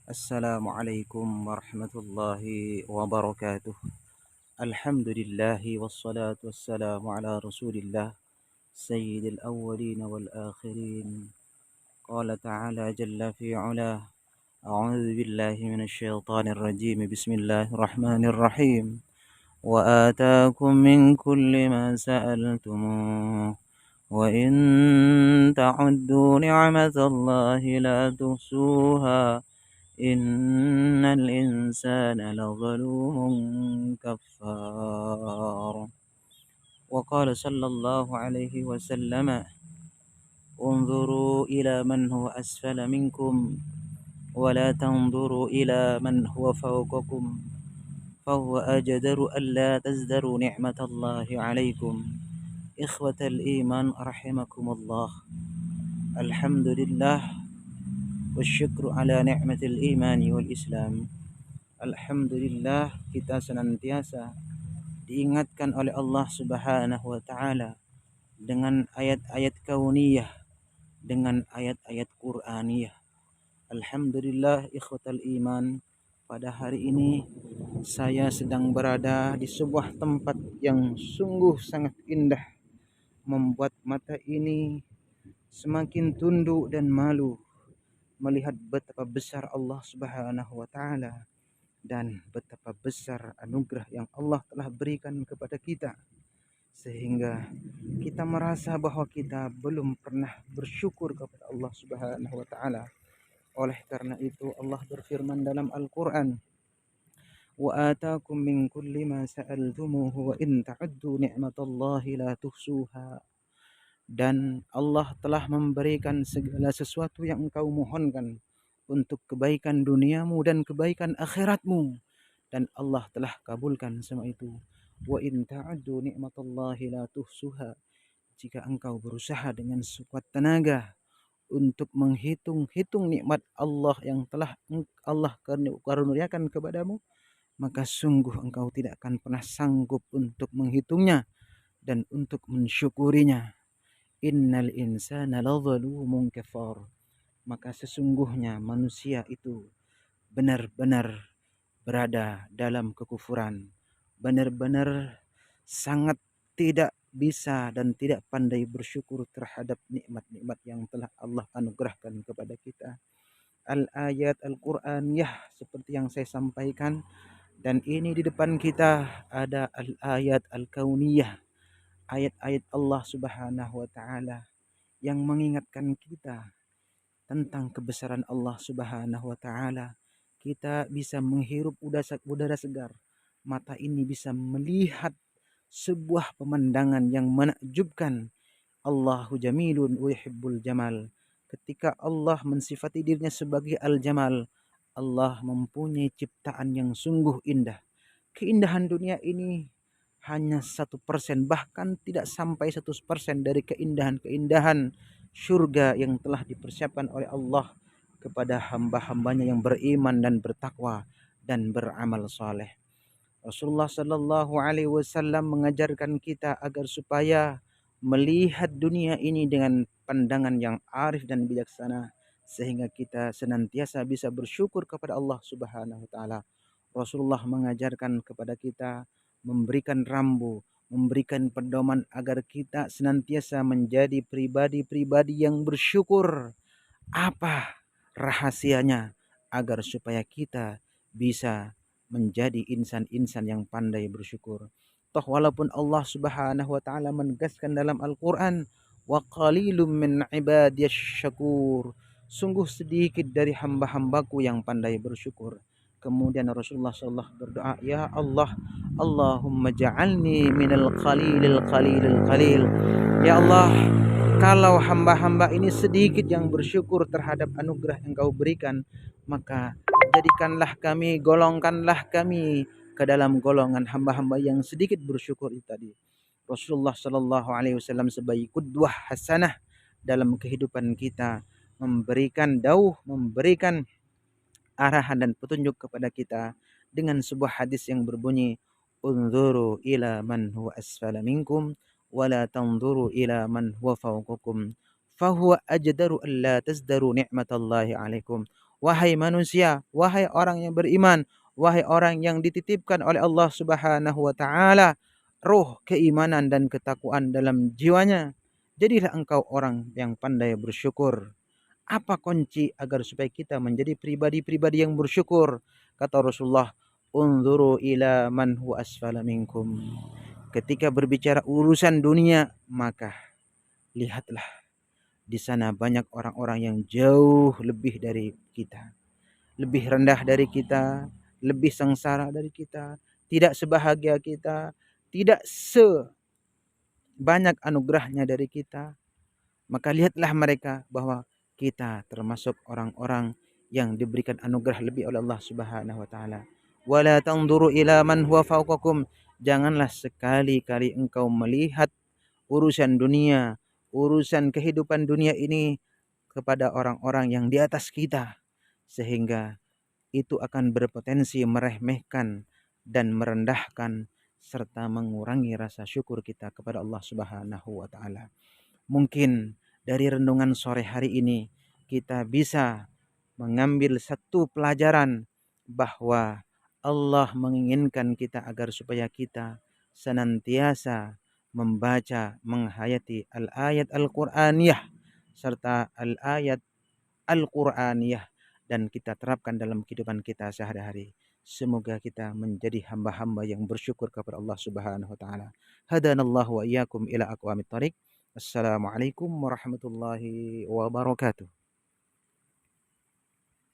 Assalamualaikum warahmatullahi wabarakatuh. Alhamdulillah wassalatu wassalamu ala Rasulillah sayyidil awwalin wal akhirin. Qala ta'ala jalla fi 'ula. A'udzu billahi minasy syaithanir rajim. Bismillahirrahmanirrahim. Wa ataakum min kulli ma sa'altumuh. Wa in ta'uddu ni'matallahi la tuhsuha. Innal insana lazalumun kafar. Wa qala sallallahu alaihi wasallam, unzuru ila man huwa asfala minkum wa la tanzuru ila man huwa fawqakum fahuwa ajdaru an la tazdaru ni'matallahi alaikum. Ikhwatal iman rahimakumullah. Alhamdulillah wasyukru ala ni'matil imani wal islam. Alhamdulillah, kita senantiasa diingatkan oleh Allah Subhanahu wa taala dengan ayat-ayat kauniyah, dengan ayat-ayat Qur'aniyah. Alhamdulillah ikhwatal iman, pada hari ini saya sedang berada di sebuah tempat yang sungguh sangat indah, membuat mata ini semakin tunduk dan malu melihat betapa besar Allah Subhanahu wa taala dan betapa besar anugerah yang Allah telah berikan kepada kita, sehingga kita merasa bahwa kita belum pernah bersyukur kepada Allah Subhanahu wa taala. Oleh karena itu Allah berfirman dalam Al-Qur'an, wa ataakum min kulli ma sa'altumuhu wa in ta'uddu ni'matallahi la tuhsuha. Dan Allah telah memberikan segala sesuatu yang engkau mohonkan untuk kebaikan duniamu dan kebaikan akhiratmu, dan Allah telah kabulkan semua itu. Wa in ta'uddu ni'matallahi la tuhsuha. Jika engkau berusaha dengan sekuat tenaga untuk menghitung-hitung nikmat Allah yang telah Allah karuniakan kepadamu, maka sungguh engkau tidak akan pernah sanggup untuk menghitungnya dan untuk mensyukurinya. Innal insana lazalumun kafar. Maka sesungguhnya manusia itu benar-benar berada dalam kekufuran, benar-benar sangat tidak bisa dan tidak pandai bersyukur terhadap nikmat-nikmat yang telah Allah anugerahkan kepada kita. Al-ayat Al-Qur'aniyah seperti yang saya sampaikan, dan ini di depan kita ada al-ayat al-kauniyah, ayat-ayat Allah Subhanahu wa taala yang mengingatkan kita tentang kebesaran Allah Subhanahu wa taala. Kita bisa menghirup udara segar. Mata ini bisa melihat sebuah pemandangan yang menakjubkan. Allahu jamilun wa yuhibbul jamal. Ketika Allah mensifati dirinya sebagai al-jamal, Allah mempunyai ciptaan yang sungguh indah. Keindahan dunia ini hanya 1%, bahkan tidak sampai 1% dari keindahan-keindahan surga yang telah dipersiapkan oleh Allah kepada hamba-hambanya yang beriman dan bertakwa dan beramal saleh. Rasulullah Shallallahu Alaihi Wasallam mengajarkan kita agar supaya melihat dunia ini dengan pandangan yang arif dan bijaksana, sehingga kita senantiasa bisa bersyukur kepada Allah Subhanahu Wa Taala. Rasulullah mengajarkan kepada kita, memberikan rambu, memberikan pedoman agar kita senantiasa menjadi pribadi-pribadi yang bersyukur. Apa rahasianya agar supaya kita bisa menjadi insan-insan yang pandai bersyukur? Toh walaupun Allah Subhanahu wa taala menegaskan dalam Al-Qur'an, wa qalilum min ibadiyasy syakur, sungguh sedikit dari hamba-hambaku yang pandai bersyukur. Kemudian Rasulullah SAW berdoa, ya Allah, Allahumma ja'alni minal qalilil qalilil qalil. Ya Allah, kalau hamba-hamba ini sedikit yang bersyukur terhadap anugerah yang Kau berikan, maka jadikanlah kami, golongkanlah kami ke dalam golongan hamba-hamba yang sedikit bersyukur itu tadi. Rasulullah Shallallahu Alaihi Wasallam sebagai qudwah hasanah dalam kehidupan kita, memberikan memberikan arahan dan petunjuk kepada kita dengan sebuah hadis yang berbunyi, unzuru ila man huwa asfala minkum wa la tanzuru ila man huwa fawqakum fahuwa ajdaru alla tazdaru ni'matallahi alaikum. wahai manusia, wahai orang yang beriman, wahai orang yang dititipkan oleh Allah Subhanahu wa taala ruh keimanan dan ketakwaan dalam jiwanya. Jadilah engkau orang yang pandai bersyukur. Apa kunci agar supaya kita menjadi pribadi-pribadi yang bersyukur? Kata Rasulullah, "Unzuru ila man huwa asfala minkum." Ketika berbicara urusan dunia, maka lihatlah di sana banyak orang-orang yang jauh lebih dari kita, lebih rendah dari kita, lebih sengsara dari kita, tidak sebahagia kita, tidak sebanyak anugerahnya dari kita. Maka lihatlah mereka bahwa kita termasuk orang-orang yang diberikan anugerah lebih oleh Allah Subhanahu wa taala. Wala tanzuru ila man huwa fawqakum. Janganlah sekali-kali engkau melihat urusan dunia, urusan kehidupan dunia ini kepada orang-orang yang di atas kita, sehingga itu akan berpotensi meremehkan dan merendahkan serta mengurangi rasa syukur kita kepada Allah Subhanahu wa taala. Mungkin dari renungan sore hari ini kita bisa mengambil satu pelajaran bahwa Allah menginginkan kita agar supaya kita senantiasa membaca, menghayati al-ayat Al-Qur'aniyah serta al-ayat Al-Qur'aniyah dan kita terapkan dalam kehidupan kita sehari-hari. Semoga kita menjadi hamba-hamba yang bersyukur kepada Allah Subhanahu wa taala. Hadanallahu wa iyyakum ila aqwamit thariq. Assalamualaikum warahmatullahi wabarakatuh.